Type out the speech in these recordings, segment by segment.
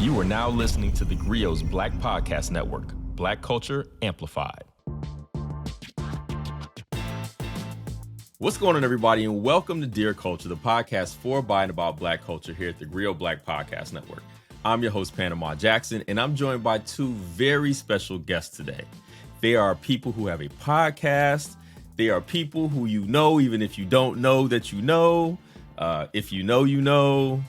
You are now listening to theGrio's Black Podcast Network, Black Culture Amplified. What's going on, everybody, and welcome to Dear Culture, the podcast for, by, and about Black culture here at theGrio Black Podcast Network. I'm your host, Panama Jackson, and I'm joined by two very special guests today. They are people who have a podcast. They are people who you know, even if you don't know that you know. If you know, you know.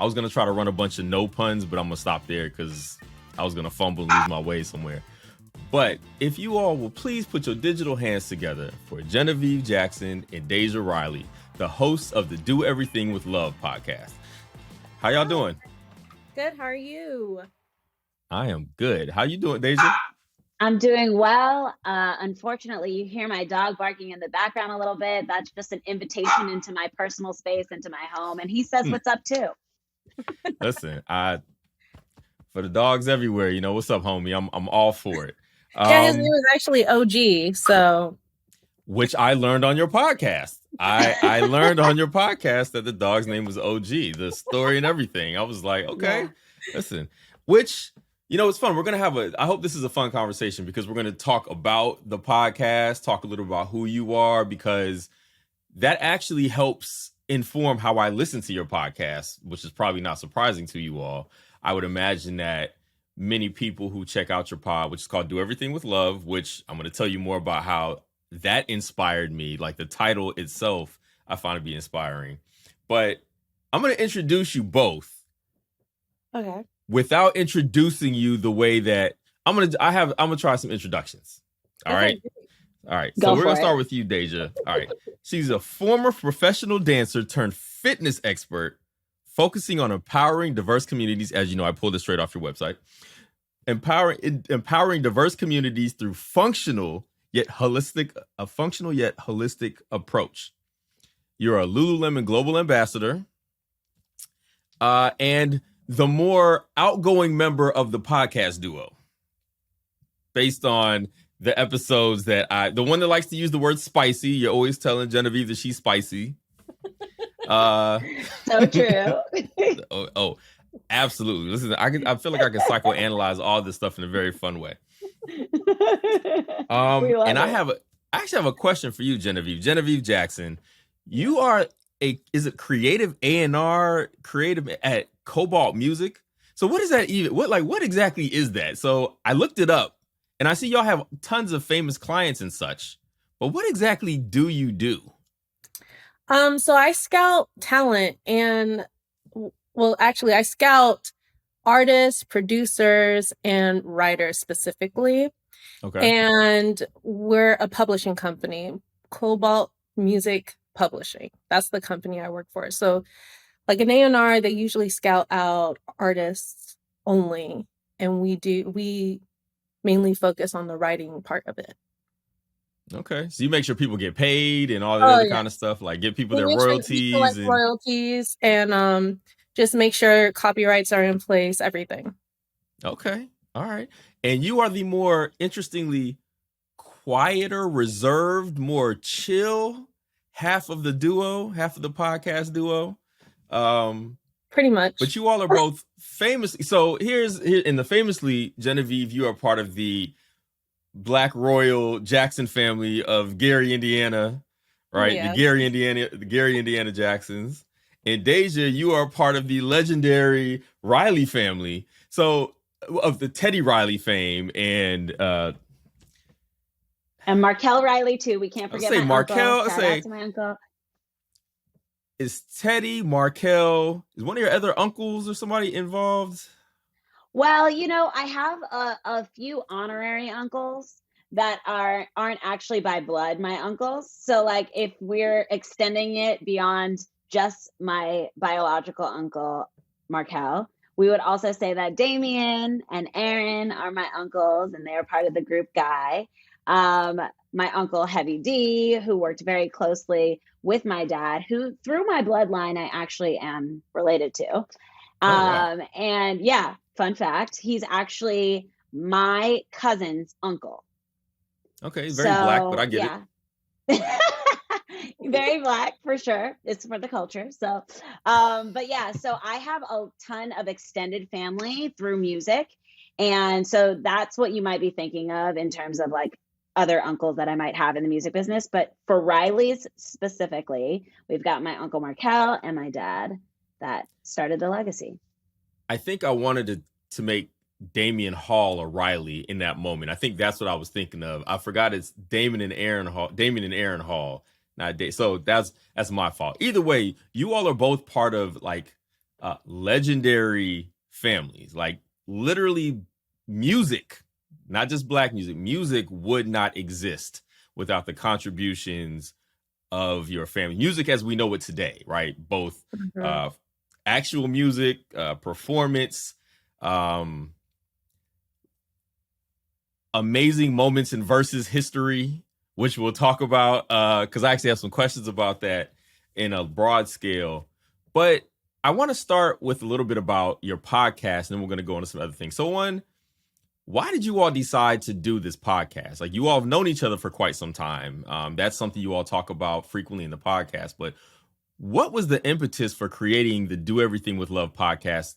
I was going to try to run a bunch of no puns, but I'm going to stop there because I was going to fumble and lose my way somewhere. But if you all will please put your digital hands together for Genevieve Jackson and Deja Riley, the hosts of the Do Everything with Love podcast. How y'all doing? Good. How are you? I am good. How you doing, Deja? I'm doing well. Unfortunately, you hear my dog barking in the background a little bit. That's just an invitation into my personal space, into my home. And he says, what's up too? Listen, for the dogs everywhere, you know, what's up, homie? I'm all for it. Yeah, his name is actually OG, so. Which I learned on your podcast. I learned on your podcast that the dog's name was OG, the story and everything. I was like, okay, listen, which, you know, it's fun. We're going to have I hope this is a fun conversation because we're going to talk about the podcast, talk a little about who you are, because that actually helps inform how I listen to your podcast, which is probably not surprising to you all. I would imagine that many people who check out your pod, which is called Do Everything with Love, which I'm going to tell you more about how that inspired me. Like the title itself, I find to be inspiring. But I'm going to introduce you both. Okay. Without introducing you the way that I'm going to try some introductions. All right. All right. So we're going to start with you, Deja. All right. She's a former professional dancer turned fitness expert, focusing on empowering diverse communities. As you know, I pulled this straight off your website. Empowering diverse communities through functional yet holistic approach. You're a Lululemon Global Ambassador, and the more outgoing member of the podcast duo, based on the episodes that the one that likes to use the word spicy. You're always telling Genevieve that she's spicy. So true. oh, absolutely. Listen, I feel like I can psychoanalyze all this stuff in a very fun way. And I actually have a question for you, Genevieve. Genevieve Jackson, you are is it creative A&R, creative at Cobalt Music? So what is that even? What exactly is that? So I looked it up. And I see y'all have tons of famous clients and such, but what exactly do you do? So I scout talent and, well, actually I scout artists, producers, and writers specifically. Okay. And we're a publishing company, Cobalt Music Publishing. That's the company I work for. So like an A&R, they usually scout out artists only. And we mainly focus on the writing part of it. Okay. So you make sure people get paid and all that other kind of stuff, like give people their royalties. Royalties and just make sure copyrights are in place, everything. Okay. All right. And you are the more, interestingly, quieter, reserved, more chill half of the podcast duo. Pretty much. But you all are both famous. So here in the famously, Genevieve, you are part of the Black Royal Jackson family of Gary, Indiana, right? Yes. The Gary, Indiana Jacksons. And Deja, you are part of the legendary Riley family. So of the Teddy Riley fame and Markel Riley too. We can't forget my uncle. Shout out to my uncle. Is Teddy, Markel, is one of your other uncles or somebody involved? Well, you know, I have a few honorary uncles that aren't actually by blood my uncles. So like if we're extending it beyond just my biological uncle, Markel, we would also say that Damien and Aaron are my uncles and they are part of the group Guy. My uncle Heavy D, who worked very closely with my dad, who through my bloodline I actually am related to. Wow. And yeah, fun fact, he's actually my cousin's uncle. Okay, very black, but I get it. Very Black for sure. It's for the culture. So, but yeah, so I have a ton of extended family through music. And so that's what you might be thinking of in terms of like other uncles that I might have in the music business. But for Riley's specifically, we've got my Uncle Markel and my dad that started the legacy. I think I wanted to make Damian Hall or Riley in that moment. I think that's what I was thinking of. I forgot it's Damon and Aaron Hall. So that's my fault. Either way, you all are both part of like legendary families. Like literally music, not just Black music. Music would not exist without the contributions of your family. Music as we know it today, right? Both actual music, performance, amazing moments in versus history, which we'll talk about because I actually have some questions about that in a broad scale. But I want to start with a little bit about your podcast, and then we're going to go into some other things. So one, why did you all decide to do this podcast? Like you all have known each other for quite some time. That's something you all talk about frequently in the podcast. But what was the impetus for creating the Do Everything with Love podcast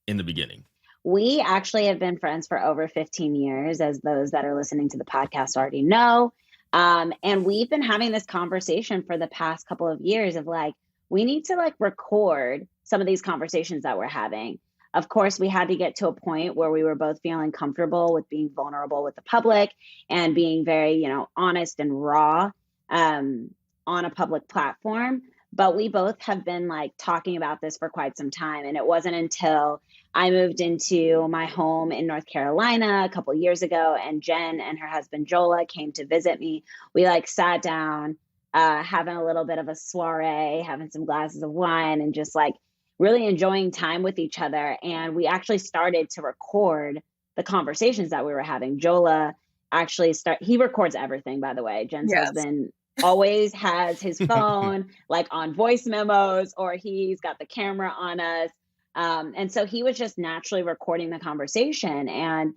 in the beginning? We actually have been friends for over 15 years, as those that are listening to the podcast already know. And we've been having this conversation for the past couple of years of like, we need to like record some of these conversations that we're having. Of course, we had to get to a point where we were both feeling comfortable with being vulnerable with the public and being very, honest and raw on a public platform. But we both have been like talking about this for quite some time. And it wasn't until I moved into my home in North Carolina a couple of years ago, and Jen and her husband Jola came to visit me. We like sat down, having a little bit of a soiree, having some glasses of wine, and just like really enjoying time with each other. And we actually started to record the conversations that we were having. Jola actually he records everything, by the way. Jen's husband always has his phone like on voice memos, or he's got the camera on us. And so he was just naturally recording the conversation. And,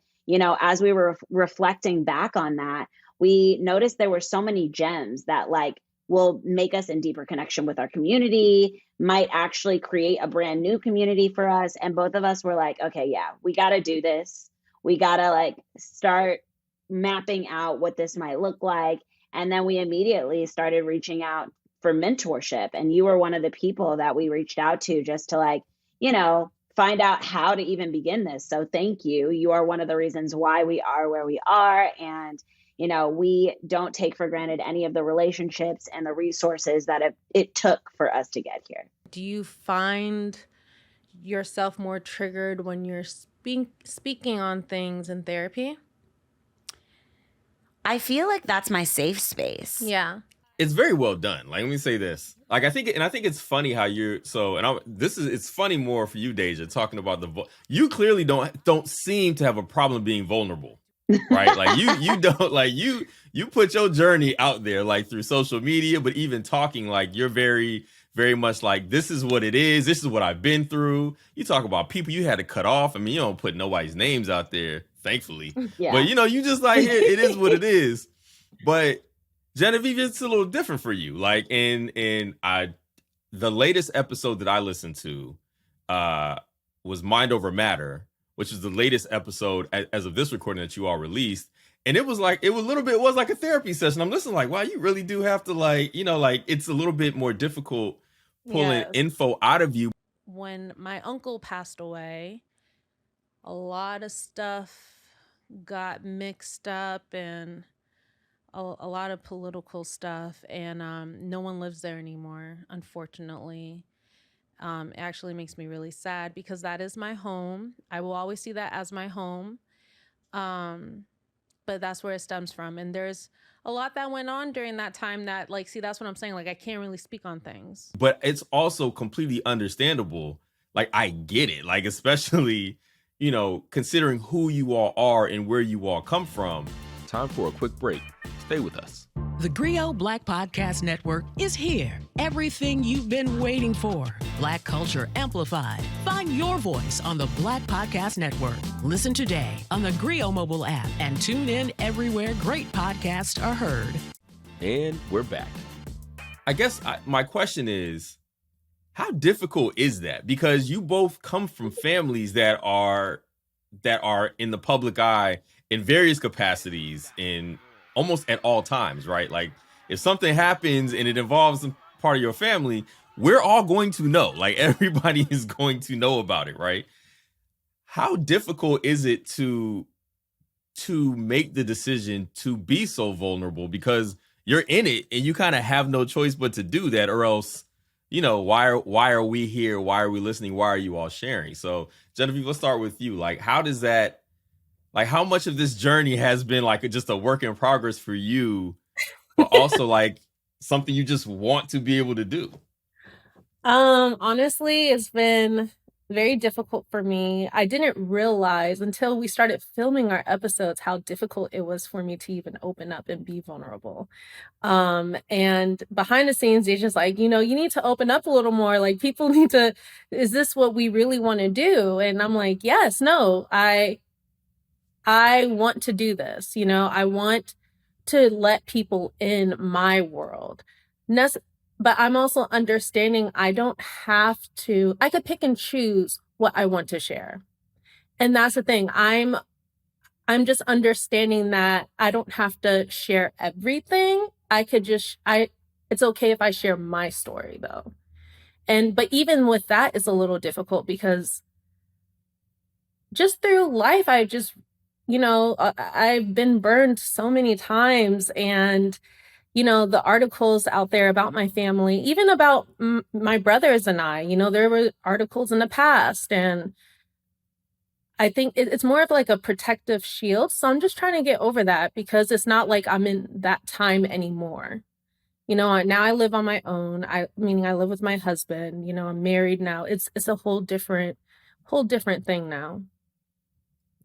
as we were reflecting back on that, we noticed there were so many gems that like will make us in deeper connection with our community, might actually create a brand new community for us. And both of us were like, okay, yeah, we got to do this. We got to like start mapping out what this might look like. And then we immediately started reaching out for mentorship. And you were one of the people that we reached out to just to like, find out how to even begin this. So thank you. You are one of the reasons why we are where we are. And, we don't take for granted any of the relationships and the resources that it took for us to get here. Do you find yourself more triggered when you're speaking on things in therapy? I feel like that's my safe space. Yeah. It's very well done. Like, let me say this. Like, I think it's funny how it's funny more for you, Deja, talking about you clearly don't seem to have a problem being vulnerable, right? Like you don't like you put your journey out there, like through social media, but even talking, like you're very, very much like, this is what it is. This is what I've been through. You talk about people you had to cut off. I mean, you don't put nobody's names out there, thankfully. Yeah. But you just like, it is what it is. But Genevieve, it's a little different for you. Like the latest episode that I listened to was Mind Over Matter, which is the latest episode as of this recording that you all released. And it was like a therapy session. I'm listening like, wow, you really do have to like it's a little bit more difficult pulling info out of you. When my uncle passed away, a lot of stuff got mixed up and a lot of political stuff, and no one lives there anymore, unfortunately. It actually makes me really sad because that is my home. I will always see that as my home. But that's where it stems from. And there's a lot that went on during that time that, like, see, that's what I'm saying. Like, I can't really speak on things. But it's also completely understandable. Like, I get it. Like, especially, considering who you all are and where you all come from. Time for a quick break. Stay with us. The GRIO Black Podcast Network is here. Everything you've been waiting for. Black culture amplified. Find your voice on the Black Podcast Network. Listen today on the GRIO mobile app and tune in everywhere great podcasts are heard. And we're back. I guess my question is, how difficult is that? Because you both come from families that are in the public eye in various capacities in almost at all times, right? Like if something happens and it involves some part of your family, we're all going to know. Like everybody is going to know about it, right? How difficult is it to make the decision to be so vulnerable, because you're in it and you kind of have no choice but to do that, or else, why are we here? Why are we listening? Why are you all sharing? So Genevieve, let's start with you. Like, how does that, like, how much of this journey has been like just a work in progress for you, but also like something you just want to be able to do? Honestly, it's been very difficult for me. I didn't realize until we started filming our episodes how difficult it was for me to even open up and be vulnerable. And behind the scenes, they're just like, you need to open up a little more. Like people need to, is this what we really want to do? And I'm like, yes, no, I want to do this. I want to let people in my world. But I'm also understanding I don't have to, I could pick and choose what I want to share. And that's the thing. I'm just understanding that I don't have to share everything. It's okay if I share my story though. But even with that, it's a little difficult because just through life, I've been burned so many times, and the articles out there about my family, even about my brothers and I, there were articles in the past, and I think it's more of like a protective shield. So I'm just trying to get over that, because it's not like I'm in that time anymore. Now I live on my own. Meaning I live with my husband, I'm married now. It's a whole different thing now.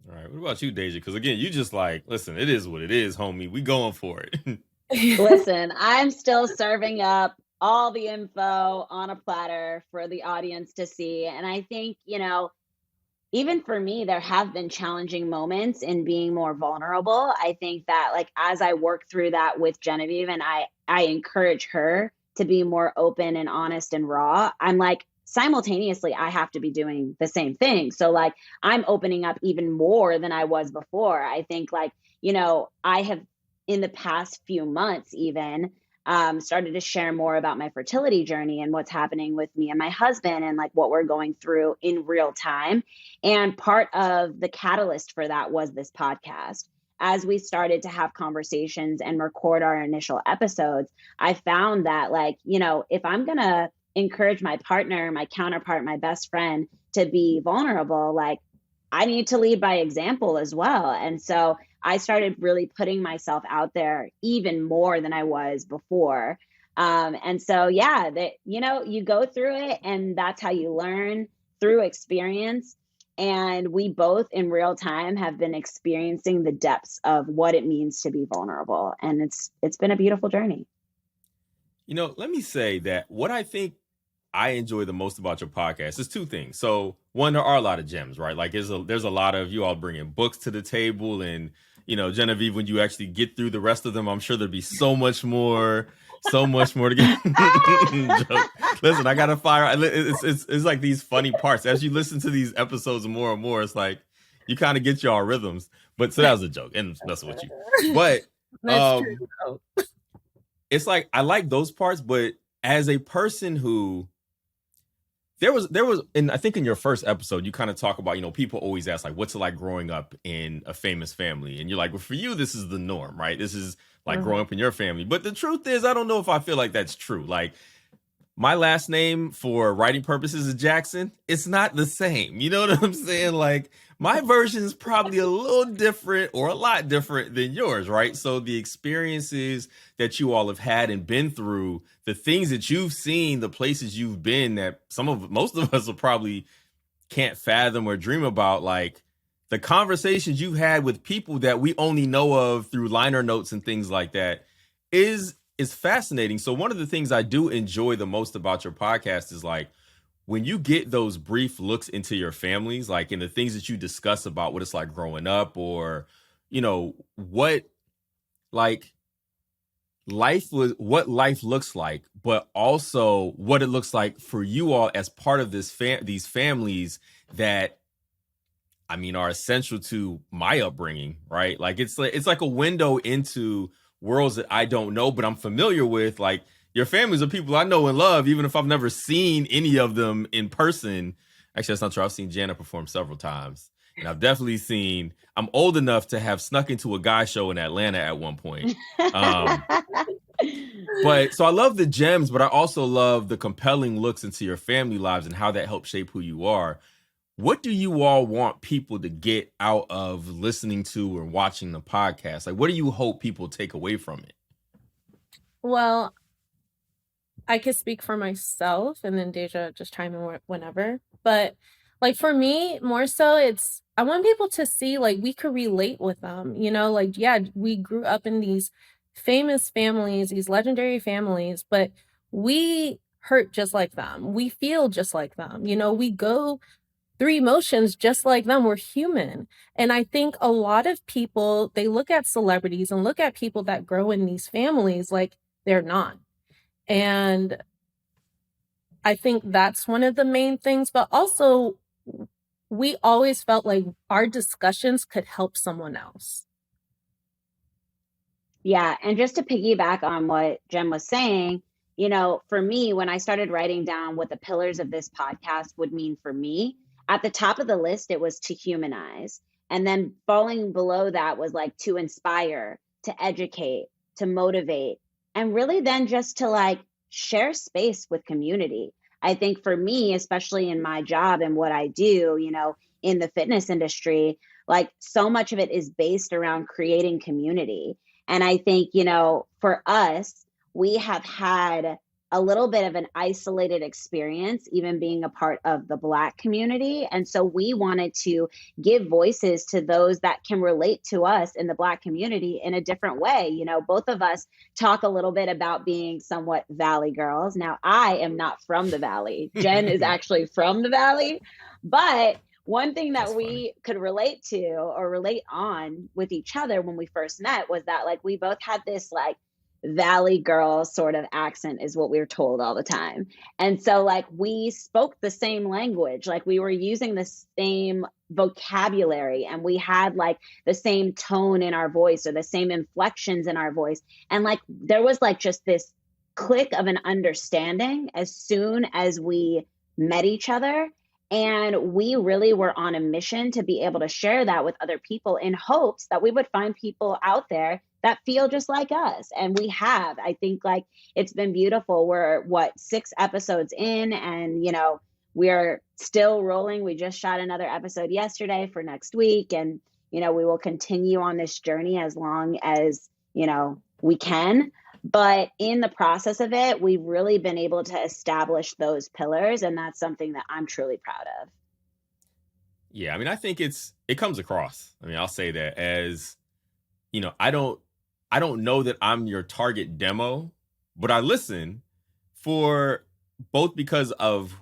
All right. What about you, Deja? Because again, you just like, listen, it is what it is, homie. We going for it. Listen, I'm still serving up all the info on a platter for the audience to see. And I think, even for me, there have been challenging moments in being more vulnerable. I think that like as I work through that with Genevieve, and I encourage her to be more open and honest and raw, I'm like, simultaneously, I have to be doing the same thing. So like I'm opening up even more than I was before. I think like, I have in the past few months even started to share more about my fertility journey and what's happening with me and my husband and like what we're going through in real time. And part of the catalyst for that was this podcast. As we started to have conversations and record our initial episodes, I found that like, if I'm going to encourage my partner, my counterpart, my best friend to be vulnerable, like I need to lead by example as well. And so I started really putting myself out there even more than I was before. And so, yeah, that, you go through it and that's how you learn through experience. And we both in real time have been experiencing the depths of what it means to be vulnerable. And it's been a beautiful journey. Let me say that what I think I enjoy the most about your podcast is two things. So one, there are a lot of gems, right? Like there's a lot of you all bringing books to the table, and Genevieve, when you actually get through the rest of them, I'm sure there'll be so much more to get. Listen, I gotta fire. It's like these funny parts as you listen to these episodes more and more. It's like you kind of get your rhythms. But so that was a joke, and messing with you. But That's true. It's like I like those parts, but as a person who there was, and I think in your first episode, you kind of talk about, people always ask like, what's it like growing up in a famous family? And you're like, well, for you, this is the norm, right? This is like growing up in your family. But the truth is, I don't know if I feel like that's true. Like my last name for writing purposes is Jackson. It's not the same. You know what I'm saying? Like my version is probably a little different or a lot different than yours, right? So the experiences that you all have had and been through, the things that you've seen, the places you've been that most of us will probably can't fathom or dream about, like the conversations you've had with people that we only know of through liner notes and things like that is fascinating. So one of the things I do enjoy the most about your podcast is like when you get those brief looks into your families, like in the things that you discuss about what it's like growing up, or what, like what life looks like, but also what it looks like for you all as part of these families that, I mean, are essential to my upbringing, right? Like it's like a window into worlds that I don't know, but I'm familiar with. Like your families are people I know and love, even if I've never seen any of them in person. Actually, that's not true. I've seen Janet perform several times. And I've definitely I'm old enough to have snuck into a guy show in Atlanta at one point. But so I love the gems, but I also love the compelling looks into your family lives and how that helps shape who you are. What do you all want people to get out of listening to or watching the podcast? Like, what do you hope people take away from it? Well, I could speak for myself, and then Deja just chime in whenever. But like for me, more so, I want people to see like we could relate with them. Like yeah, we grew up in these famous families, these legendary families, but we hurt just like them. We feel just like them. We go through emotions just like them. We're human. And I think a lot of people, they look at celebrities and look at people that grow in these families like they're not. And I think that's one of the main things, but also we always felt like our discussions could help someone else. Yeah. And just to piggyback on what Jen was saying, for me, when I started writing down what the pillars of this podcast would mean for me, at the top of the list, it was to humanize. And then falling below that was like to inspire, to educate, to motivate, and really then just to like share space with community. I think for me, especially in my job and what I do, in the fitness industry, like so much of it is based around creating community. And I think, for us, we have had a little bit of an isolated experience, even being a part of the Black community. And so we wanted to give voices to those that can relate to us in the Black community in a different way. Both of us talk a little bit about being somewhat Valley girls. Now, I am not from the Valley. Jen is actually from the Valley. But one thing that we could relate to or relate on with each other when we first met was that like we both had this like Valley girl sort of accent is what we were told all the time. And so like we spoke the same language, like we were using the same vocabulary and we had like the same tone in our voice or the same inflections in our voice. And like there was like just this click of an understanding as soon as we met each other. And we really were on a mission to be able to share that with other people in hopes that we would find people out there that feel just like us. And we have. I think like it's been beautiful. We're 6 episodes in and, we're still rolling. We just shot another episode yesterday for next week. And, we will continue on this journey as long as, we can. But in the process of it, we've really been able to establish those pillars. And that's something that I'm truly proud of. Yeah, I mean, I think it comes across. I mean, I'll say that as, I don't know that I'm your target demo, but I listen for both because of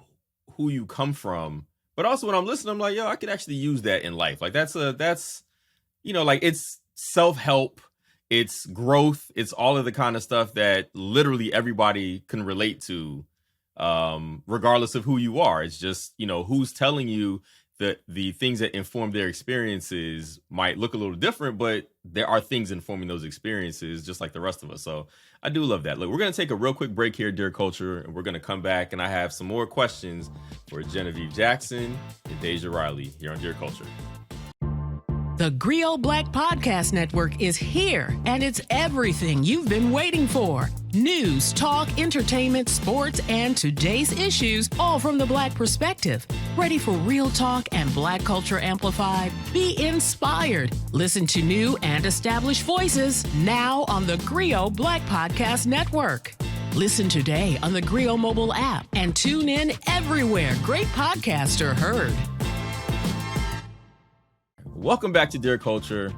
who you come from, but also when I'm listening, I'm like, yo, I could actually use that in life. Like that's like it's self-help. It's growth. It's all of the kind of stuff that literally everybody can relate to, regardless of who you are. It's just, who's telling you that the things that inform their experiences might look a little different, but there are things informing those experiences just like the rest of us. So I do love that. Look, we're going to take a real quick break here, Dear Culture, and we're going to come back and I have some more questions for Genevieve Jackson and Deja Riley here on Dear Culture. The GRIO Black Podcast Network is here, and it's everything you've been waiting for. News, talk, entertainment, sports, and today's issues, all from the Black perspective. Ready for real talk and Black culture amplified? Be inspired. Listen to new and established voices now on the GRIO Black Podcast Network. Listen today on the GRIO mobile app and tune in everywhere great podcasts are heard. Welcome back to Dear Culture.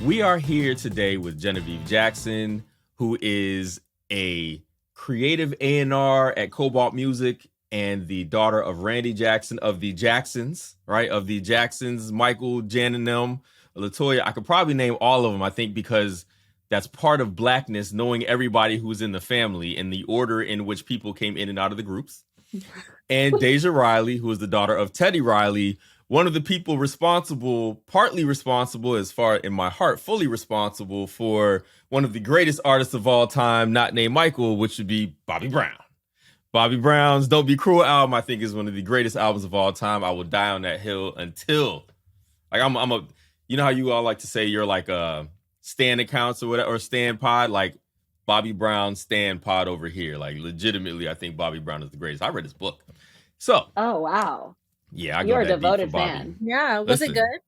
We are here today with Genevieve Jackson, who is a creative A&R at Cobalt Music and the daughter of Randy Jackson of the Jacksons, right? Of the Jacksons, Michael, Jan and them, LaToya. I could probably name all of them, I think, because that's part of Blackness, knowing everybody who's in the family and the order in which people came in and out of the groups. And Deja Riley, who is the daughter of Teddy Riley, one of the people responsible, partly responsible, as far in my heart, fully responsible for one of the greatest artists of all time, not named Michael, which would be Bobby Brown. Bobby Brown's Don't Be Cruel album, I think, is one of the greatest albums of all time. I will die on that hill until, like, you know how you all like to say you're like a Stan accounts or whatever, or Stan pod, like Bobby Brown Stan pod over here. Like, legitimately, I think Bobby Brown is the greatest. I read his book. So. Oh, wow. Yeah, You're a devoted fan. Yeah, was it good?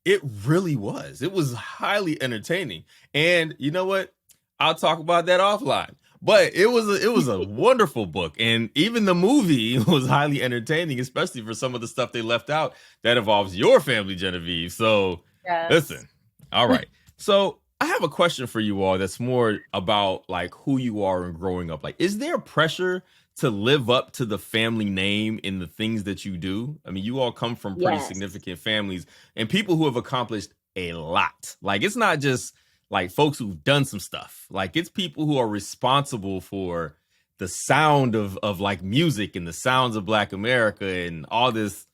It really was. It was highly entertaining. And you know what? I'll talk about that offline. But it was a wonderful book. And even the movie was highly entertaining, especially for some of the stuff they left out that involves your family, Genevieve. So yes. Listen. All right. So I have a question for you all that's more about like who you are and growing up. Like, is there pressure to live up to the family name in the things that you do? I mean, you all come from pretty significant families and people who have accomplished a lot. Like, it's not just like folks who've done some stuff. Like, it's people who are responsible for the sound of like music and the sounds of Black America and all this.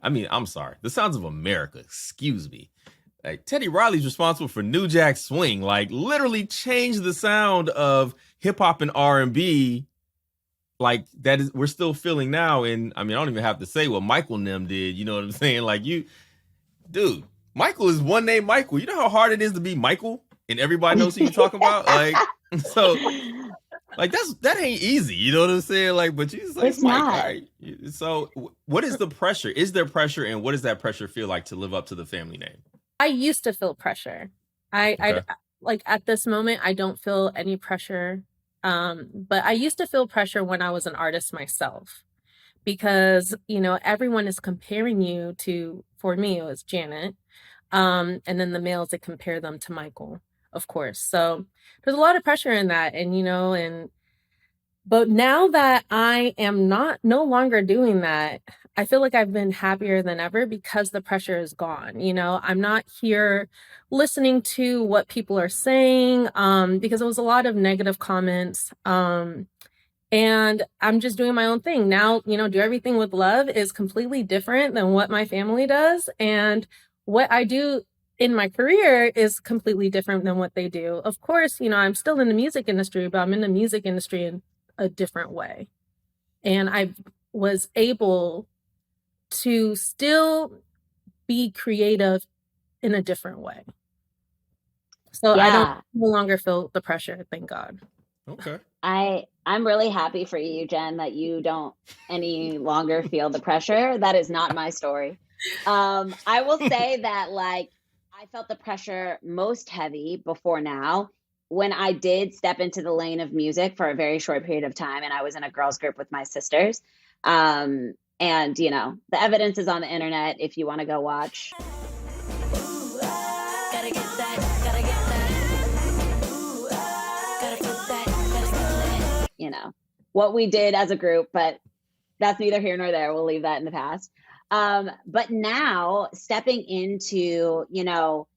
I mean, I'm sorry, the sounds of America, excuse me. Like, Teddy Riley's responsible for New Jack Swing, like literally changed the sound of hip hop and R&B. Like, that is, we're still feeling now. And I mean, I don't even have to say what Michael Nim did. You know what I'm saying? Like, dude, Michael is one name Michael. You know how hard it is to be Michael and everybody knows who you're talking about? Like, so, like, that ain't easy. You know what I'm saying? Like, but you just like, it's Mike, not. All right. So what is the pressure? Is there pressure? And what does that pressure feel like to live up to the family name? I used to feel pressure. I like at this moment, I don't feel any pressure. But I used to feel pressure when I was an artist myself because, you know, everyone is comparing you to, for me, it was Janet. And then the males that compare them to Michael, of course. So there's a lot of pressure in that. And, you know, but now that I am no longer doing that, I feel like I've been happier than ever because the pressure is gone. You know, I'm not here listening to what people are saying because it was a lot of negative comments. And I'm just doing my own thing. Now, you know, Do Everything with Love is completely different than what my family does. And what I do in my career is completely different than what they do. Of course, you know, I'm still in the music industry, but I'm in the music industry in a different way. And I was able to still be creative in a different way. So I don't no longer feel the pressure, thank God. Okay. I'm really happy for you, Jen, that you don't any longer feel the pressure. That is not my story. I will say that, like, I felt the pressure most heavy before now when I did step into the lane of music for a very short period of time, and I was in a girls group with my sisters. And, you know, the evidence is on the internet if you want to go watch. You know, what we did as a group, but that's neither here nor there. We'll leave that in the past. But now stepping into, you know,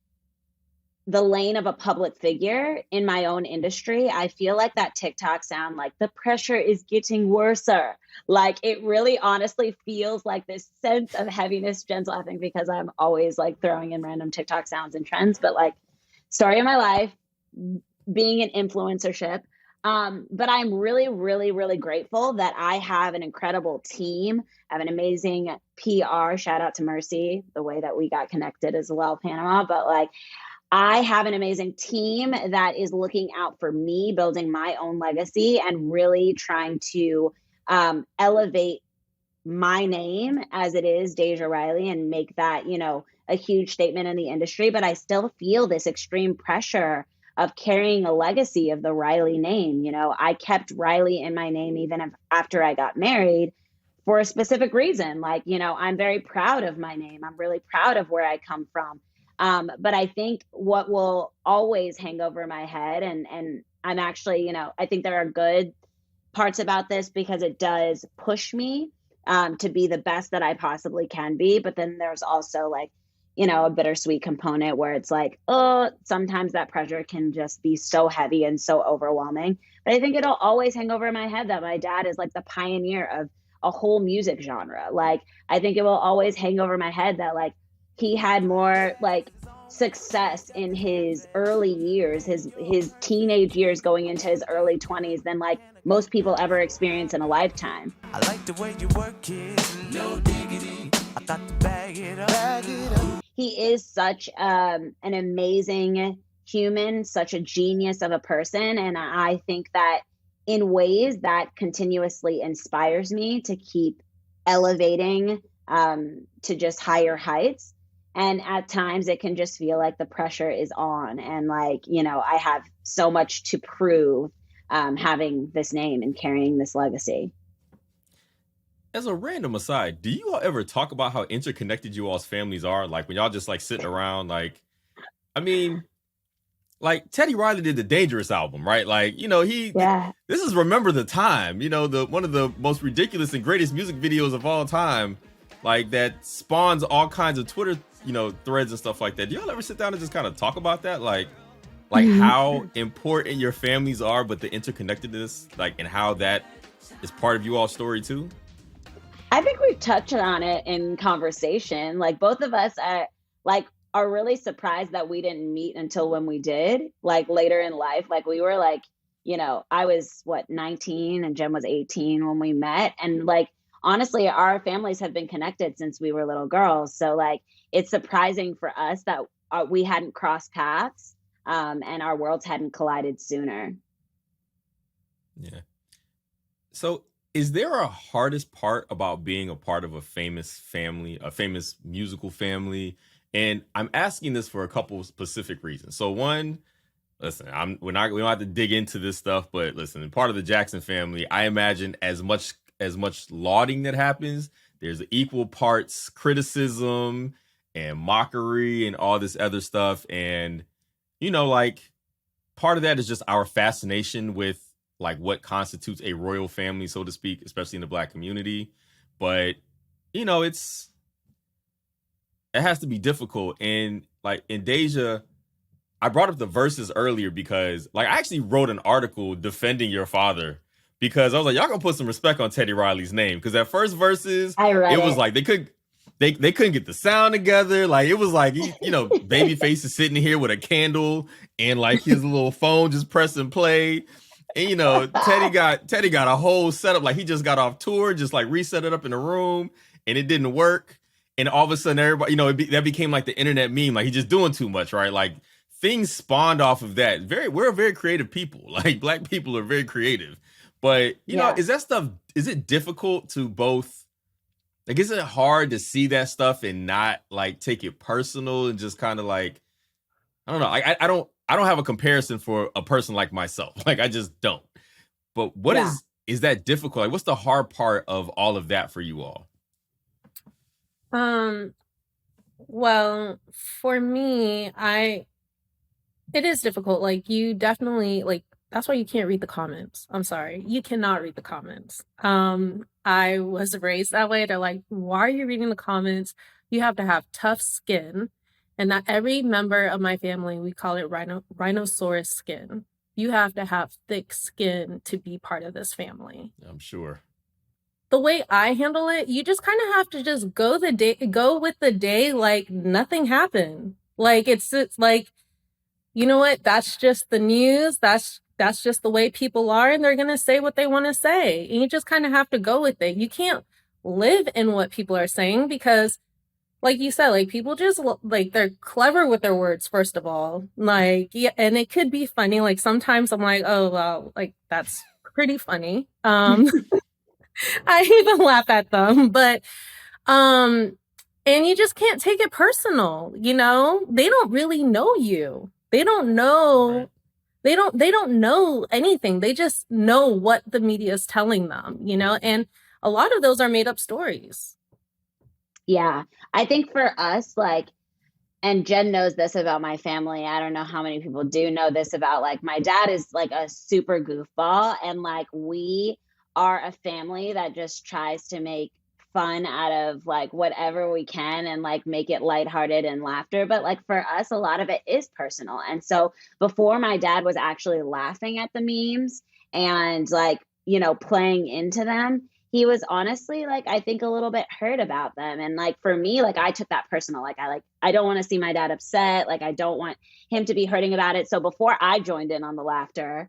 the lane of a public figure in my own industry, I feel like that TikTok sound, like the pressure is getting worser. Like, it really honestly feels like this sense of heaviness. Jen's laughing because I'm always like throwing in random TikTok sounds and trends, but like, story of my life, being an influencership. But I'm really, really, really grateful that I have an incredible team. I have an amazing PR. Shout out to Mercy, the way that we got connected as well, Panama. But like, I have an amazing team that is looking out for me, building my own legacy and really trying to elevate my name as it is, Deja Riley, and make that, you know, a huge statement in the industry. But I still feel this extreme pressure of carrying a legacy of the Riley name. You know, I kept Riley in my name even after I got married for a specific reason. Like, you know, I'm very proud of my name. I'm really proud of where I come from. But I think what will always hang over my head, and I'm actually, you know, I think there are good parts about this because it does push me to be the best that I possibly can be. But then there's also, like, a bittersweet component where it's like, oh, sometimes that pressure can just be so heavy and so overwhelming. But I think it'll always hang over my head that my dad is like the pioneer of a whole music genre. Like, I think it will always hang over my head that like he had more like success in his early years, his teenage years going into his early 20s than like most people ever experience in a lifetime. I like the way you work it, no diggity. I got to bag it up. He is such an amazing human, such a genius of a person. And I think that in ways that continuously inspires me to keep elevating to just higher heights. And at times it can just feel like the pressure is on. And like, I have so much to prove having this name and carrying this legacy. As a random aside, do you all ever talk about how interconnected you all's families are? Like when y'all just like sitting around, like, I mean, like Teddy Riley did the Dangerous album, right? Like, this is Remember the Time, one of the most ridiculous and greatest music videos of all time, like that spawns all kinds of Twitter, threads and stuff like that. Do y'all ever sit down and just kind of talk about that? Like how important your families are, but the interconnectedness, like, and how that is part of you all's story too? I think we've touched on it in conversation. Like both of us are really surprised that we didn't meet until when we did, like later in life. Like we were like, I was 19 and Jen was 18 when we met. And like, honestly, our families have been connected since we were little girls. So like, it's surprising for us that we hadn't crossed paths and our worlds hadn't collided sooner. Yeah. So is there a hardest part about being a part of a famous family, a famous musical family? And I'm asking this for a couple of specific reasons. So one, listen, we don't have to dig into this stuff, but listen, part of the Jackson family, I imagine as much lauding that happens, there's equal parts criticism and mockery and all this other stuff. And, like part of that is just our fascination with like what constitutes a royal family, so to speak, especially in the Black community. But, it has to be difficult. And like in Deja, I brought up the verses earlier because like I actually wrote an article defending your father because I was like, y'all gonna put some respect on Teddy Riley's name. Because at first verses, it was like they couldn't get the sound together. Like it was like, Babyface is sitting here with a candle and like his little phone just pressing play. And Teddy got a whole setup. Like he just got off tour, just like reset it up in the room and it didn't work. And all of a sudden everybody, that became like the internet meme. Like he's just doing too much, right? Like things spawned off of that. We're very creative people. Like Black people are very creative. But, is it difficult to both, like, is it hard to see that stuff and not like take it personal and just kind of like, I don't know. I don't have a comparison for a person like myself. Like, I just don't. But what is that difficult? Like, what's the hard part of all of that for you all? Well, for me, it is difficult. Like you definitely like, that's why you can't read the comments. I'm sorry. You cannot read the comments. I was raised that way. They're like, why are you reading the comments? You have to have tough skin. And not every member of my family, we call it rhinoceros skin. You have to have thick skin to be part of this family. I'm sure. The way I handle it, you just kind of have to just go with the day like nothing happened. Like it's like, you know what? That's just the news. That's just the way people are, and they're going to say what they want to say. And you just kind of have to go with it. You can't live in what people are saying because, like you said, like people just like they're clever with their words, first of all. Like, yeah, and it could be funny. Like sometimes I'm like, oh, wow, like that's pretty funny. I even laugh at them, but and you just can't take it personal. They don't really know you. They don't know. They don't know anything. They just know what the media is telling them, and a lot of those are made up stories. Yeah. I think for us, like, and Jen knows this about my family. I don't know how many people do know this about, like, my dad is like a super goofball, and like we are a family that just tries to make fun out of like whatever we can and like make it lighthearted and laughter. But like for us, a lot of it is personal. And so before my dad was actually laughing at the memes and like, you know, playing into them, he was honestly like, I think a little bit hurt about them. And like for me, like I took that personal. I don't want to see my dad upset. Like I don't want him to be hurting about it. So before I joined in on the laughter,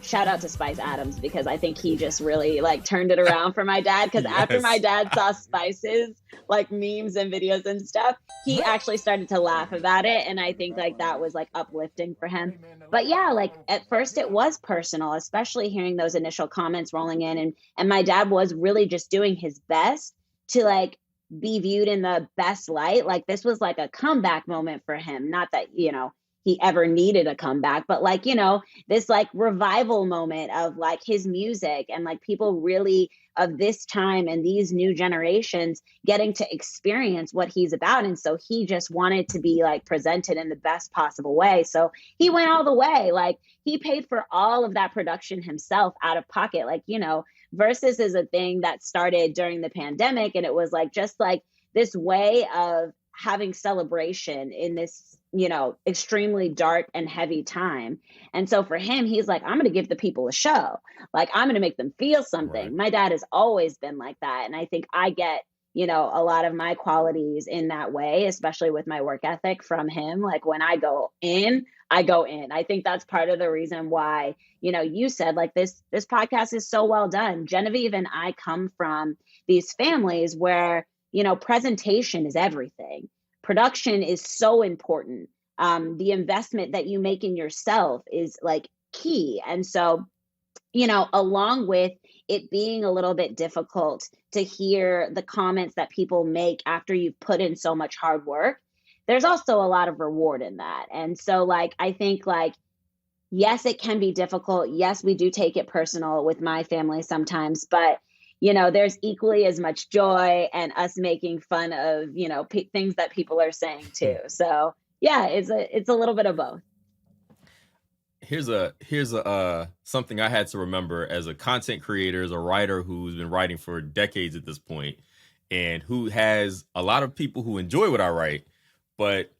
shout out to Spice Adams, because I think he just really like turned it around for my dad. Because after my dad saw Spice's like memes and videos and stuff, he actually started to laugh about it, and I think like that was like uplifting for him. But yeah, like at first it was personal, especially hearing those initial comments rolling in, and my dad was really just doing his best to like be viewed in the best light. Like this was like a comeback moment for him. Not that, you know, he ever needed a comeback, but like, you know, this like revival moment of like his music and like people really of this time and these new generations getting to experience what he's about. And so he just wanted to be like presented in the best possible way. So he went all the way. Like he paid for all of that production himself out of pocket. Like, you know, Versus is a thing that started during the pandemic, and it was like just like this way of having celebration in this, you know, extremely dark and heavy time. And so for him, he's like, I'm going to give the people a show. Like, I'm going to make them feel something. Right. My dad has always been like that. And I think I get, you know, a lot of my qualities in that way, especially with my work ethic from him. Like when I go in, I go in. I think that's part of the reason why, you know, you said like this podcast is so well done. Genevieve and I come from these families where, you know, presentation is everything. Production is so important. The investment that you make in yourself is like key. And so, you know, along with it being a little bit difficult to hear the comments that people make after you've put in so much hard work, there's also a lot of reward in that. And so like, I think like, yes, it can be difficult. Yes, we do take it personal with my family sometimes, but you know, there's equally as much joy and us making fun of, you know, things that people are saying too. So yeah, it's a little bit of both. Here's a something I had to remember as a content creator, as a writer who's been writing for decades at this point, and who has a lot of people who enjoy what I write, but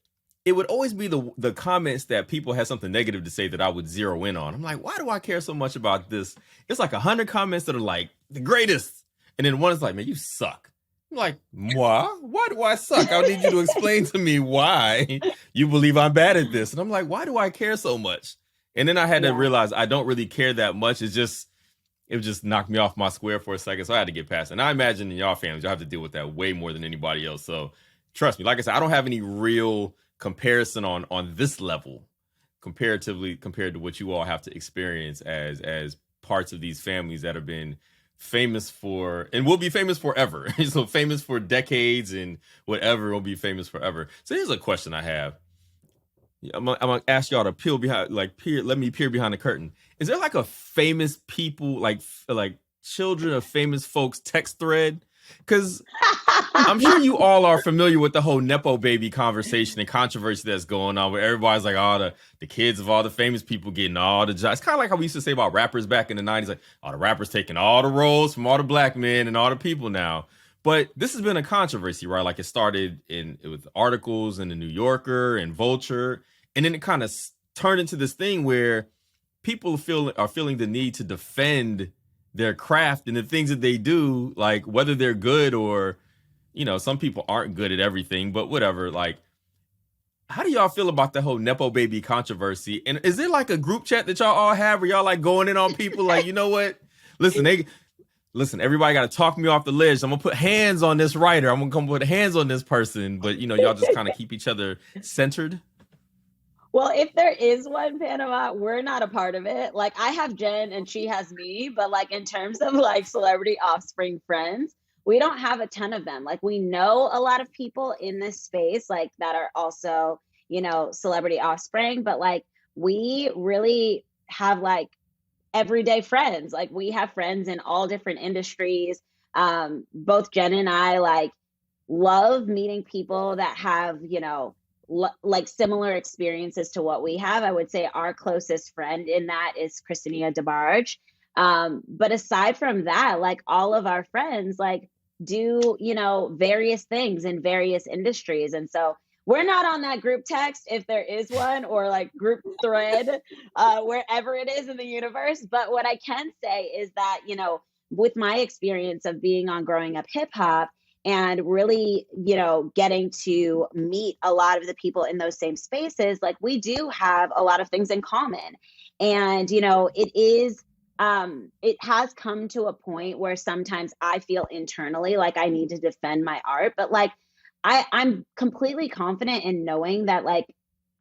it would always be the comments that people had something negative to say that I would zero in on. I'm like, why do I care so much about this? It's like 100 comments that are like the greatest. And then one is like, man, you suck. I'm like, moi? Why do I suck? I need you to explain to me why you believe I'm bad at this. And I'm like, why do I care so much? And then I had to realize I don't really care that much. It just knocked me off my square for a second. So I had to get past it. And I imagine in y'all families, y'all have to deal with that way more than anybody else. So trust me, like I said, I don't have any real comparison on this level comparatively compared to what you all have to experience as parts of these families that have been famous for and will be famous forever. So famous for decades and whatever, will be famous forever. So here's a question I have. I'm gonna ask y'all to let me peer behind the curtain. Is there like a famous people, like children of famous folks text thread? Because I'm sure you all are familiar with the whole Nepo baby conversation and controversy that's going on, where everybody's like, oh, the kids of all the famous people getting all the jobs. It's kind of like how we used to say about rappers back in the 90s, like, oh, the rappers taking all the roles from all the black men and all the people now. But this has been a controversy, right? Like it started with articles in the New Yorker and Vulture, and then it kind of turned into this thing where people are feeling the need to defend their craft and the things that they do, like whether they're good or, you know, some people aren't good at everything, but whatever. Like, how do y'all feel about the whole Nepo baby controversy? And is there like a group chat that y'all all have where y'all like going in on people like, you know what? Listen, everybody got to talk me off the ledge. I'm going to put hands on this writer. I'm going to come put hands on this person. But, you know, y'all just kind of keep each other centered. Well, if there is one, Panama, we're not a part of it. Like I have Jen and she has me, but like in terms of like celebrity offspring friends, we don't have a ton of them. Like we know a lot of people in this space, like that are also, you know, celebrity offspring, but like we really have like everyday friends. Like we have friends in all different industries. Both Jen and I like love meeting people that have, you know, like similar experiences to what we have. I would say our closest friend in that is Christina DeBarge. But aside from that, like all of our friends, like do, various things in various industries. And so we're not on that group text, if there is one, or like group thread, wherever it is in the universe. But what I can say is that, with my experience of being on Growing Up Hip Hop and really, getting to meet a lot of the people in those same spaces, like we do have a lot of things in common. And, it has come to a point where sometimes I feel internally like I need to defend my art, but like I'm completely confident in knowing that, like,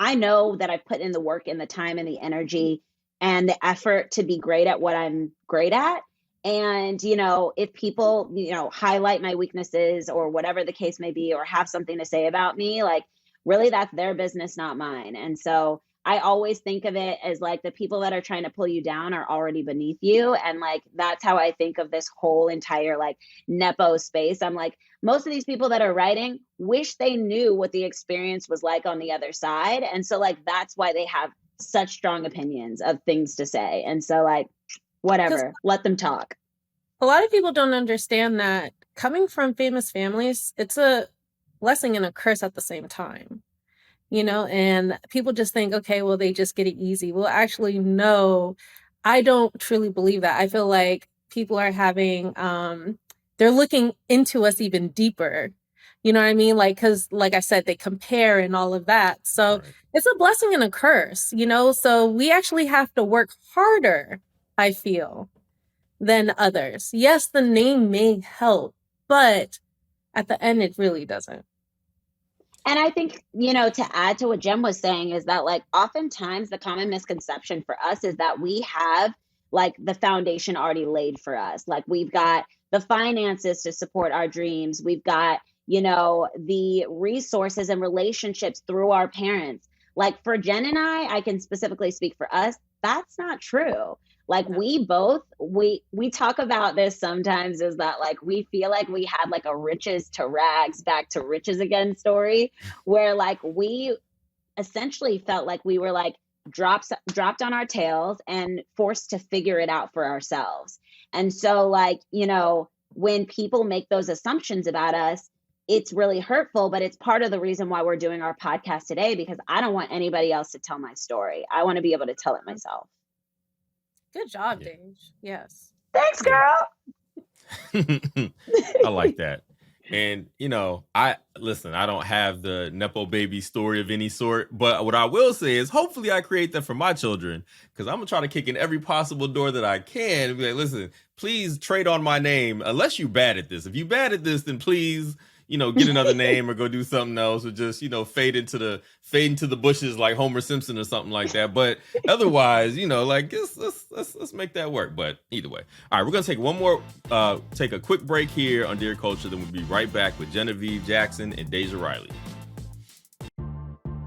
I know that I've put in the work and the time and the energy and the effort to be great at what I'm great at. And, if people, highlight my weaknesses or whatever the case may be, or have something to say about me, like, really, that's their business, not mine. And so I always think of it as like the people that are trying to pull you down are already beneath you. And like, that's how I think of this whole entire like Nepo space. I'm like, most of these people that are writing wish they knew what the experience was like on the other side. And so like, that's why they have such strong opinions of things to say. And so like, whatever, let them talk. A lot of people don't understand that coming from famous families, it's a blessing and a curse at the same time. And people just think, okay, well, they just get it easy. Well, actually, no, I don't truly believe that. I feel like people are having, they're looking into us even deeper. You know what I mean? Like, cause like I said, they compare and all of that. So It's a blessing and a curse, so we actually have to work harder, I feel, than others. Yes, the name may help, but at the end, it really doesn't. And I think, to add to what Jem was saying is that like oftentimes the common misconception for us is that we have like the foundation already laid for us. Like we've got the finances to support our dreams. We've got, the resources and relationships through our parents. Like for Jen and I can specifically speak for us. That's not true. Like we both, we talk about this sometimes, is that like we feel like we had like a riches to rags back to riches again story, where like we essentially felt like we were like dropped on our tails and forced to figure it out for ourselves. And so like, when people make those assumptions about us, it's really hurtful, but it's part of the reason why we're doing our podcast today, because I don't want anybody else to tell my story. I want to be able to tell it myself. Good job, Deja. Yes. Thanks, girl. I like that. And, I don't have the Nepo baby story of any sort, but what I will say is hopefully I create that for my children, because I'm going to try to kick in every possible door that I can and be like, listen, please trade on my name unless you're bad at this. If you're bad at this, then please, get another name or go do something else, or just, fade into the bushes like Homer Simpson or something like that. But otherwise, like let's make that work. But either way. All right, we're going to take a quick break here on Dear Culture. Then we'll be right back with Genevieve Jackson and Deja Riley.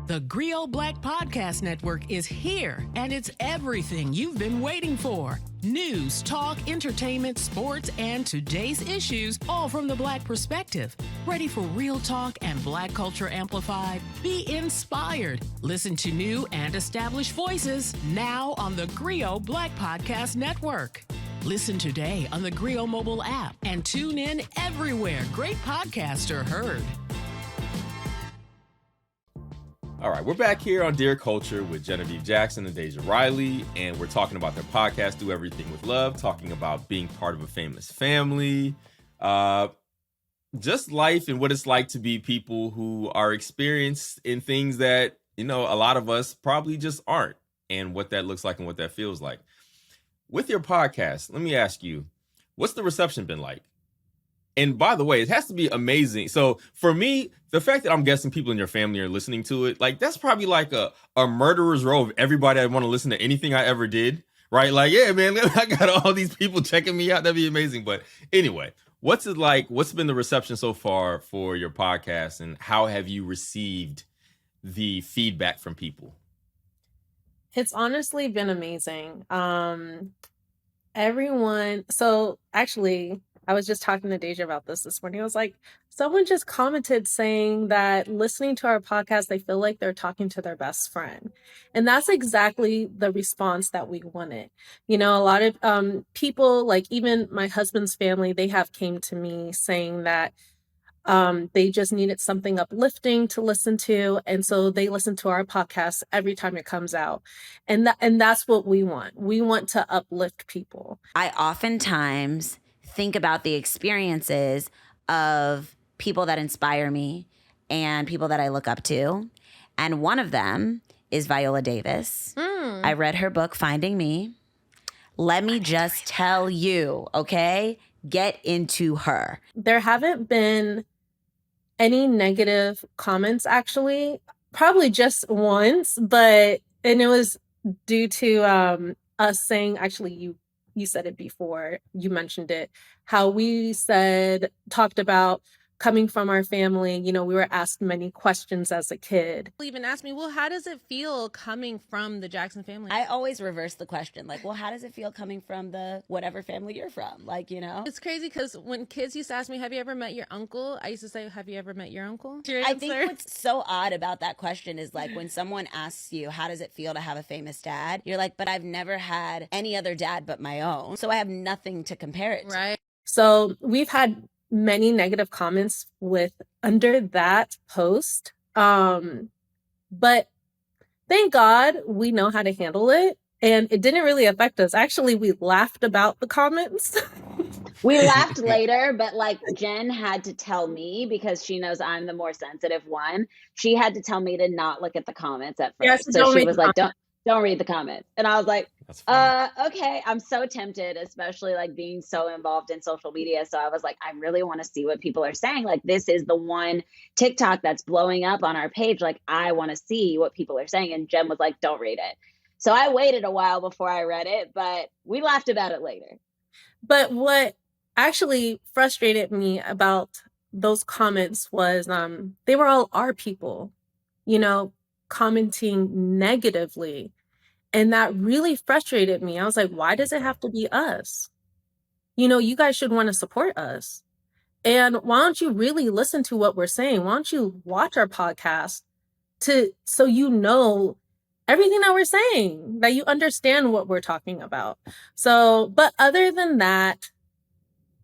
The Grio Black Podcast Network is here, and it's everything you've been waiting for. News, talk, entertainment, sports, and today's issues, all from the Black perspective. Ready for real talk and Black culture amplified? Be inspired. Listen to new and established voices now on the Grio Black Podcast Network. Listen today on the Grio mobile app and tune in everywhere great podcasts are heard. All right, we're back here on Dear Culture with Genevieve Jackson and Deja Riley, and we're talking about their podcast, Do Everything with Love, talking about being part of a famous family, just life and what it's like to be people who are experienced in things that, a lot of us probably just aren't, and what that looks like and what that feels like. With your podcast, let me ask you, what's the reception been like? And by the way, it has to be amazing. So for me, the fact that I'm guessing people in your family are listening to it, like that's probably like a murderer's row of everybody that want to listen to anything I ever did, right? Like, yeah, man, I got all these people checking me out. That'd be amazing. But anyway, what's it like? What's been the reception so far for your podcast, and how have you received the feedback from people? It's honestly been amazing. Everyone. So actually, I was just talking to Deja about this morning. I was like, Someone just commented saying that listening to our podcast, they feel like they're talking to their best friend. And that's exactly the response that we wanted. You know, a lot of people, like even my husband's family, they have came to me saying that they just needed something uplifting to listen to. And so they listen to our podcast every time it comes out. And that's what we want. We want to uplift people. I oftentimes think about the experiences of people that inspire me and people that I look up to. And one of them is Viola Davis. I read her book, Finding Me. Let me just tell you, okay? Get into her. There haven't been any negative comments, actually, probably just once, and it was due to us saying, actually, you said it before, you mentioned it, how we talked about coming from our family. You know, we were asked many questions as a kid. Even asked me, well, how does it feel coming from the Jackson family? I always reverse the question. Like, well, how does it feel coming from the whatever family you're from? Like, you know? It's crazy because when kids used to ask me, have you ever met your uncle? I used to say, have you ever met your uncle? I think what's so odd about that question is like when someone asks you, how does it feel to have a famous dad? You're like, but I've never had any other dad but my own. So I have nothing to compare it to. Right. So we've had many negative comments under that post. But thank God we know how to handle it. And it didn't really affect us. Actually, we laughed about the comments. We laughed later, but like Jen had to tell me, because she knows I'm the more sensitive one. She had to tell me to not look at the comments at first. Yes, so she was like, don't read the comments. And I was like, okay. I'm so tempted, especially like being so involved in social media. So I was like, I really want to see what people are saying. Like, this is the one TikTok that's blowing up on our page. Like, I want to see what people are saying. And Jen was like, don't read it. So I waited a while before I read it, but we laughed about it later. But what actually frustrated me about those comments was they were all our people, you know, commenting negatively. And that really frustrated me. I was like, why does it have to be us? You know, you guys should want to support us. And why don't you really listen to what we're saying? Why don't you watch our podcast so you know everything that we're saying, that you understand what we're talking about. So, but other than that,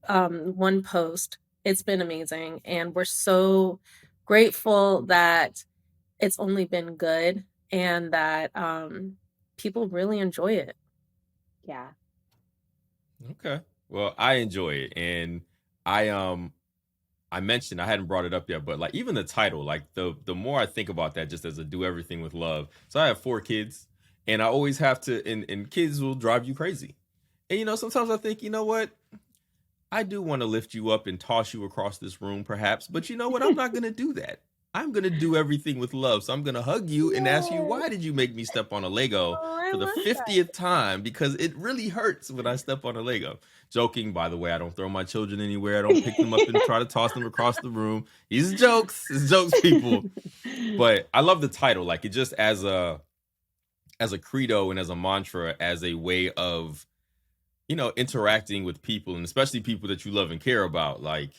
one post, it's been amazing. And we're so grateful that it's only been good and that people really enjoy it. Yeah. Okay. Well, I enjoy it. And I mentioned, I hadn't brought it up yet, but like even the title, like the more I think about that, just as a do everything with love. So I have 4 kids and I always have to, and kids will drive you crazy. And, you know, sometimes I think, you know what? I do want to lift you up and toss you across this room perhaps, but you know what? I'm not going to do that. I'm going to do everything with love. So I'm going to hug you and ask you, why did you make me step on a Lego for the 50th time? Because it really hurts when I step on a Lego. Joking, by the way, I don't throw my children anywhere. I don't pick them up and try to toss them across the room. These are jokes. It's jokes, people. But I love the title. Like, it just as a credo and as a mantra, as a way of, you know, interacting with people, and especially people that you love and care about. Like,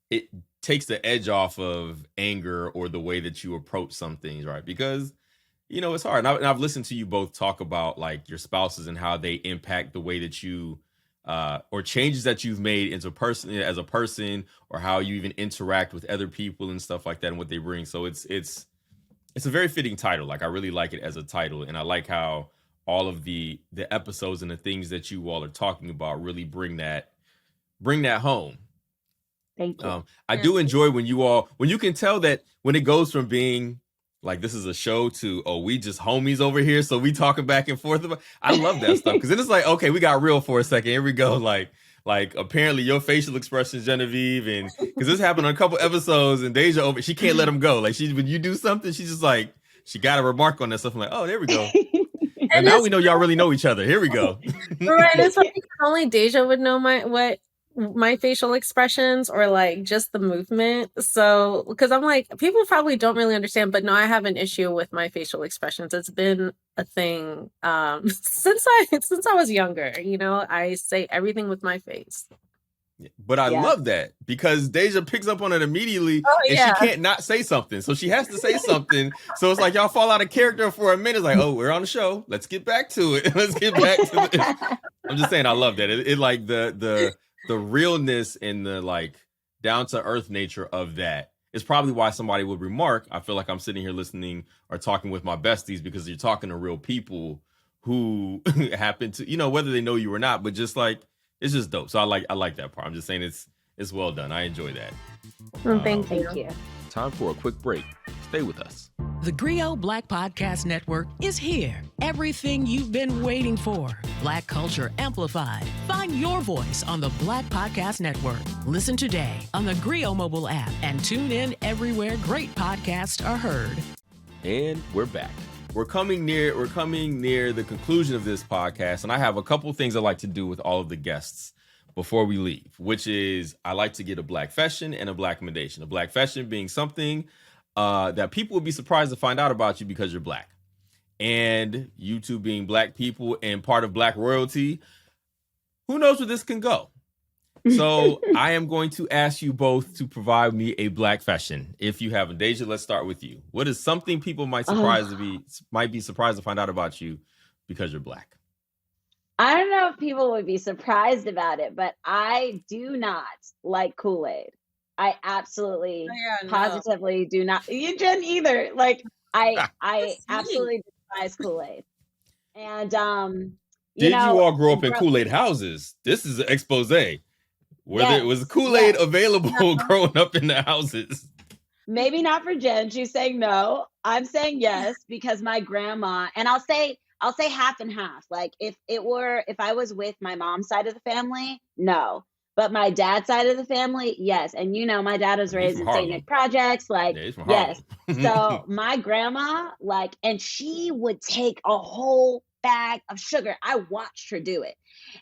it takes the edge off of anger or the way that you approach some things, right? Because, you know, it's hard. And I've listened to you both talk about like your spouses and how they impact the way that you or changes that you've made as a person, or how you even interact with other people and stuff like that and what they bring. So it's a very fitting title. Like, I really like it as a title, and I like how all of the episodes and the things that you all are talking about really bring that home. Thank you. I do enjoy when you can tell that when it goes from being like, this is a show to, oh, we just homies over here, so we talking back and forth about. I love that stuff, because then it's like, okay, we got real for a second. Here we go. Like apparently your facial expressions, Genevieve, and because this happened on a couple episodes, and Deja she can't let them go. Like, when you do something, she's just like, she got a remark on that stuff. I'm like, oh, there we go. And now we know y'all really know each other. Here we go. Right. It's like only Deja would know my facial expressions, or like just the movement. So, because I'm like, people probably don't really understand, but no, I have an issue with my facial expressions. It's been a thing since I was younger. You know, I say everything with my face. But I Yeah. love that because Deja picks up on it immediately and yeah. she can't not say something. So she has to say something. So it's like y'all fall out of character for a minute. It's like, oh, we're on the show. Let's get back to it. Let's get back to this. I'm just saying I love that. It like the realness and the like down to earth nature of that is probably why somebody would remark, I feel like I'm sitting here listening or talking with my besties because you're talking to real people who happen to, whether they know you or not, but just like, it's just dope. So I like that part. I'm just saying it's well done. I enjoy that. Thank you. Thank you. Time for a quick break. Stay with us. The Grio Black Podcast Network is here. Everything you've been waiting for. Black culture amplified. Find your voice on the Black Podcast Network. Listen today on the Grio mobile app and tune in everywhere great podcasts are heard. And we're back. We're coming near the conclusion of this podcast, and I have a couple things I like to do with all of the guests before we leave, which is I like to get a black fashion and a black recommendation. A black fashion being something that people would be surprised to find out about you because you're black. And you two being black people and part of black royalty, who knows where this can go? So I am going to ask you both to provide me a black fashion. If you haven't, Deja, let's start with you. What is something people might be surprised to find out about you because you're black? I don't know if people would be surprised about it, but I do not like Kool-Aid. I absolutely, positively do not. You didn't either. Like I absolutely despise Kool-Aid. And did you all grow up in Kool-Aid houses? This is an expose. Whether it was Kool-Aid available growing up in the houses. Maybe not for Jen. She's saying no. I'm saying yes because my grandma, and I'll say half and half. Like if I was with my mom's side of the family, no. But my dad's side of the family, yes. And my dad was raised in St. Nick Projects, like yes. So my grandma, like, and she would take a whole bag of sugar. I watched her do it.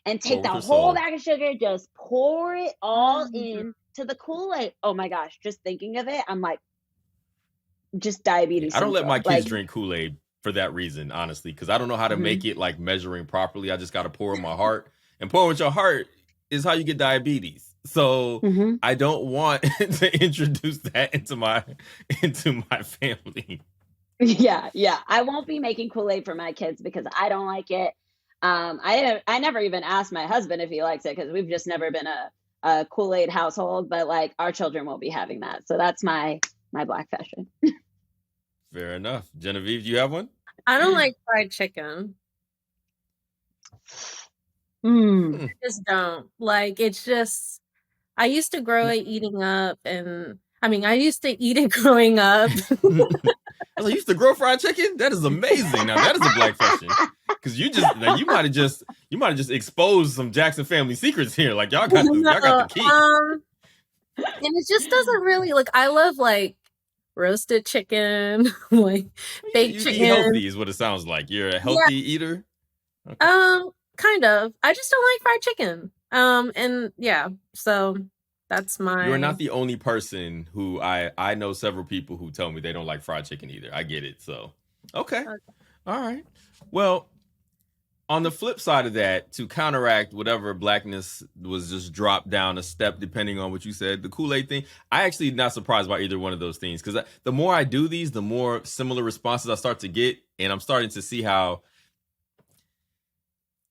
And take the whole bag of sugar, just pour it all in to the Kool-Aid. Oh my gosh, just thinking of it, I'm like, just diabetes. I don't let my kids drink Kool-Aid for that reason, honestly, because I don't know how to make it like measuring properly. I just got to pour in my heart. And pouring with your heart is how you get diabetes. So I don't want to introduce that into my family. Yeah. I won't be making Kool-Aid for my kids because I don't like it. I never even asked my husband if he likes it because we've just never been a Kool-Aid household, but like our children won't be having that. So that's my black fashion. Fair enough. Genevieve, do you have one? I don't like fried chicken. I just don't. Like, it's just, I used to grow it eating up, and I used to eat it growing up. I used to grow fried chicken? That is amazing. Now that is a black fashion. Because you might have just exposed some Jackson family secrets here. Like y'all got the key. And it just doesn't really I love like roasted chicken, like baked chicken. Eat healthy is what it sounds like. You're a healthy eater? Okay. Kind of. I just don't like fried chicken. And yeah, so that's my. You're not the only person who I know several people who tell me they don't like fried chicken either. I get it. So, okay. All right. Well, on the flip side of that, to counteract whatever blackness was just dropped down a step, depending on what you said, the Kool-Aid thing, I actually not surprised by either one of those things because the more I do these, the more similar responses I start to get. And I'm starting to see how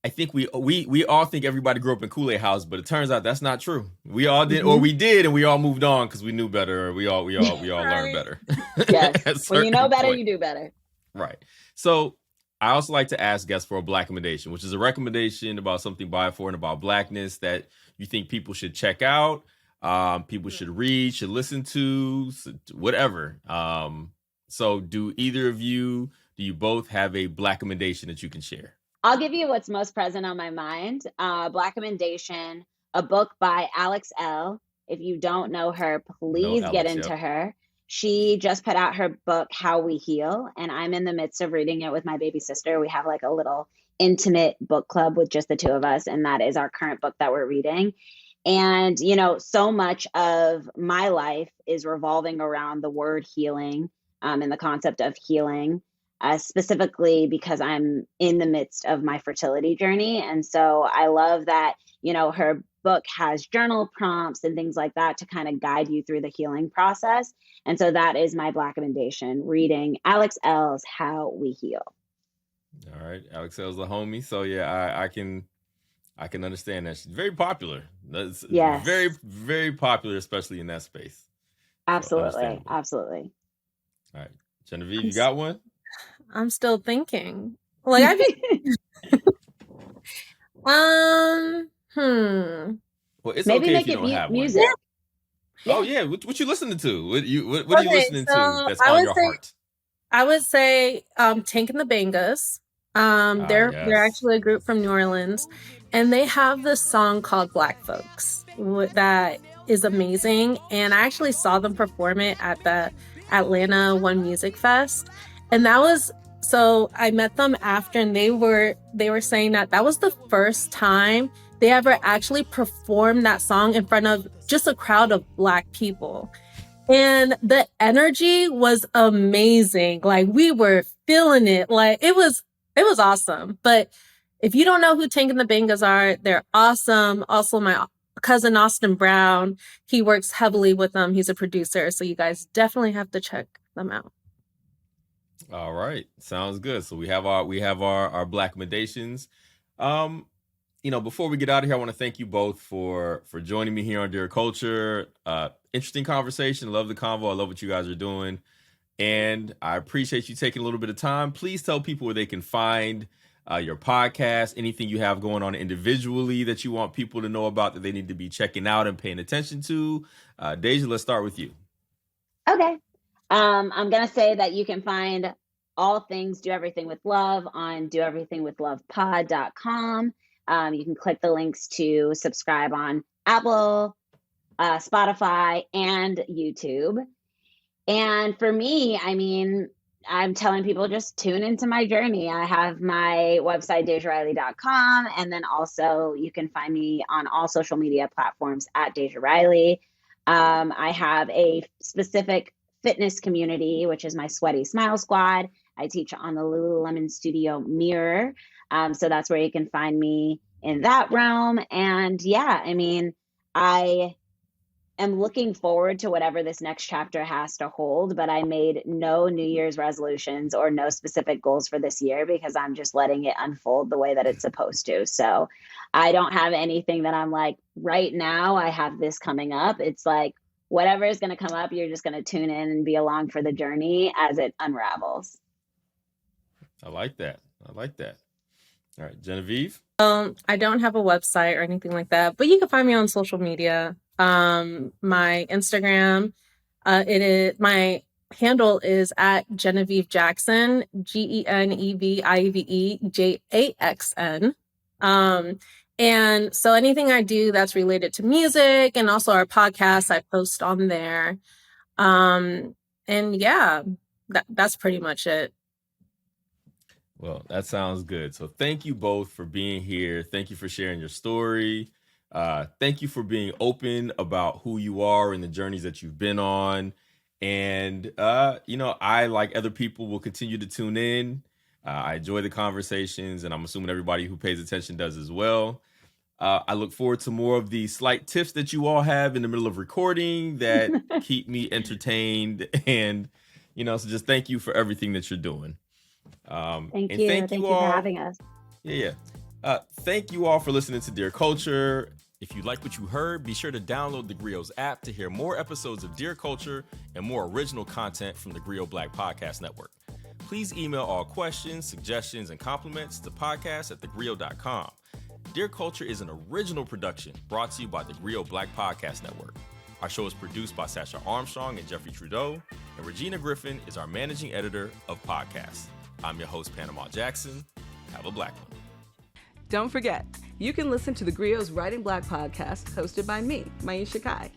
I think we all think everybody grew up in Kool-Aid house, but it turns out that's not true. We all did, or we did, and we all moved on because we knew better, or we all learned better. Yes, when you know better, you do better. Right. So I also like to ask guests for a black recommendation, which is a recommendation about something by, for, and about blackness that you think people should check out, people should read, should listen to, whatever. So do you both have a black recommendation that you can share? I'll give you what's most present on my mind. Black recommendation, a book by Alex L. If you don't know her, please get into her. She just put out her book, How We Heal, and I'm in the midst of reading it with my baby sister. We have like a little intimate book club with just the two of us, and that is our current book that we're reading. And, so much of my life is revolving around the word healing and the concept of healing. specifically because I'm in the midst of my fertility journey. And so I love that, her book has journal prompts and things like that to kind of guide you through the healing process. And so that is my Black recommendation, reading Alex L's How We Heal. All right. Alex L's the homie. So yeah, I can understand that. She's very popular. That's Yes. very, very popular, especially in that space. Absolutely. Absolutely. All right. Genevieve, you got one? I'm still thinking. Like I Well, it's Maybe okay make if you it don't have music. one. Oh yeah, what you listening to? What are you listening to that's on your heart? I would say Tank and the Bangas. They're Yes. actually a group from New Orleans, and they have this song called Black Folks that is amazing. And I actually saw them perform it at the Atlanta One Music Fest, and that was so I met them after, and they were saying that was the first time they ever actually performed that song in front of just a crowd of Black people. And the energy was amazing. Like we were feeling it. Like it was awesome. But if you don't know who Tank and the Bangas are, they're awesome. Also, my cousin Austin Brown, he works heavily with them. He's a producer. So you guys definitely have to check them out. All right. Sounds good. So we have our Black recommendations. Before we get out of here, I want to thank you both for joining me here on Dear Culture. Interesting conversation. Love the convo. I love what you guys are doing. And I appreciate you taking a little bit of time. Please tell people where they can find your podcast, anything you have going on individually that you want people to know about that they need to be checking out and paying attention to. Deja, let's start with you. Okay. I'm going to say that you can find all things Do Everything with Love on doeverythingwithlovepod.com. You can click the links to subscribe on Apple, Spotify, and YouTube. And for me, I'm telling people just tune into my journey. I have my website, DejaRiley.com. And then also you can find me on all social media platforms at Deja Riley. I have a specific fitness community, which is my Sweaty Smile Squad. I teach on the Lululemon Studio Mirror. So that's where you can find me in that realm. And yeah, I am looking forward to whatever this next chapter has to hold, but I made no New Year's resolutions or no specific goals for this year because I'm just letting it unfold the way that it's supposed to. So I don't have anything that I'm like, right now I have this coming up. It's like, whatever is going to come up, you're just going to tune in and be along for the journey as it unravels. I like that. All right, Genevieve? I don't have a website or anything like that, but you can find me on social media. My Instagram, my handle is at Genevieve Jackson, GeneviveJaxn. And so anything I do that's related to music and also our podcast, I post on there. And yeah, that's pretty much it. Well, that sounds good. So thank you both for being here. Thank you for sharing your story. Thank you for being open about who you are and the journeys that you've been on. And, I, like other people, will continue to tune in. I enjoy the conversations, and I'm assuming everybody who pays attention does as well. I look forward to more of the slight tips that you all have in the middle of recording that keep me entertained. And, so just thank you for everything that you're doing. Thank you for having us. Yeah. Thank you all for listening to Dear Culture. If you like what you heard, be sure to download theGrio's app to hear more episodes of Dear Culture and more original content from the Grio Black Podcast Network. Please email all questions, suggestions, and compliments to podcast@thegrio.com. Dear Culture is an original production brought to you by the Grio Black Podcast Network. Our show is produced by Sasha Armstrong and Jeffrey Trudeau, and Regina Griffin is our managing editor of podcasts. I'm your host, Panama Jackson. Have a black one. Don't forget, you can listen to the Grio's Writing Black podcast hosted by me, Maisha Kai.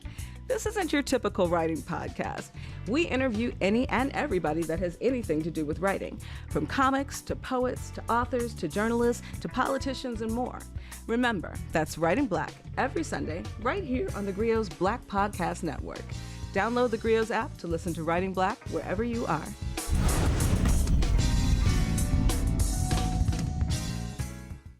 This isn't your typical writing podcast. We interview any and everybody that has anything to do with writing, from comics to poets to authors to journalists to politicians and more. Remember, that's Writing Black every Sunday right here on the Grio's Black Podcast Network. Download the Grio's app to listen to Writing Black wherever you are.